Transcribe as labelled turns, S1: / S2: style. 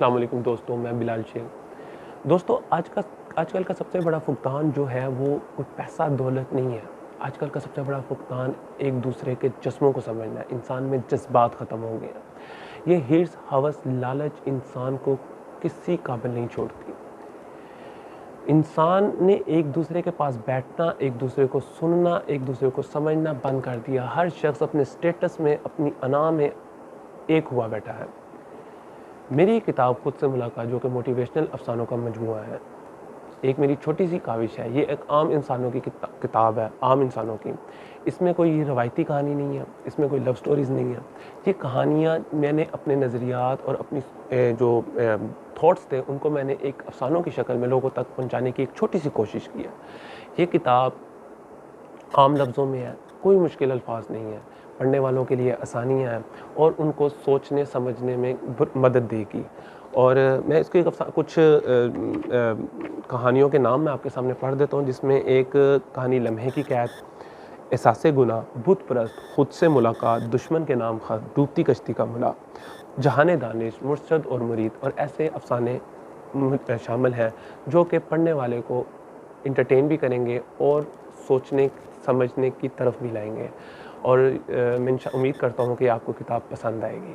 S1: अस्सलाम वालेकुम दोस्तों, मैं बिलाल शेख। दोस्तों आजकल का सबसे बड़ा फुकदान जो है वो कोई पैसा दौलत नहीं है। आजकल का सबसे बड़ा फुकदान एक दूसरे के जिस्मों को समझना है। इंसान में जज्बात ख़त्म हो गए हैं। ये हिर्स, हवस, लालच इंसान को किसी काबिल नहीं छोड़ती। इंसान ने एक दूसरे के पास बैठना, एक दूसरे को सुनना, एक दूसरे को समझना बंद कर दिया। हर शख्स अपने स्टेटस में, अपनी अना में एक हुआ बैठा है। मेरी किताब खुद से मुलाकात, जो कि मोटिवेशनल अफसानों का मजमूआ है, एक मेरी छोटी सी काविश है। ये एक आम इंसानों की किताब है, आम इंसानों की। इसमें कोई रवायती कहानी नहीं है, इसमें कोई लव स्टोरीज़ नहीं है। ये कहानियाँ मैंने अपने नज़रियात और अपनी जो थॉट्स थे उनको मैंने एक अफसानों की शक्ल में लोगों तक पहुँचाने की एक छोटी सी कोशिश की है। ये किताब आम लफ्ज़ों में है, कोई मुश्किल अल्फाज नहीं है, पढ़ने वालों के लिए आसानियाँ हैं और उनको सोचने समझने में मदद देगी। और मैं इसको कुछ कहानियों के नाम मैं आपके सामने पढ़ देता हूँ, जिसमें एक कहानी लम्हे की कैद, एहसासे गुनाह, बुत परस्त, खुद से मुलाकात, दुश्मन के नाम खत, डूबती कश्ती का मुला, जहाने दानिश, मुर्शद और मुरीद और ऐसे अफसाने शामिल हैं जो कि पढ़ने वाले को इंटरटेन भी करेंगे और सोचने समझने की तरफ भी लाएंगे। और मैं उम्मीद करता हूँ कि आपको किताब पसंद आएगी।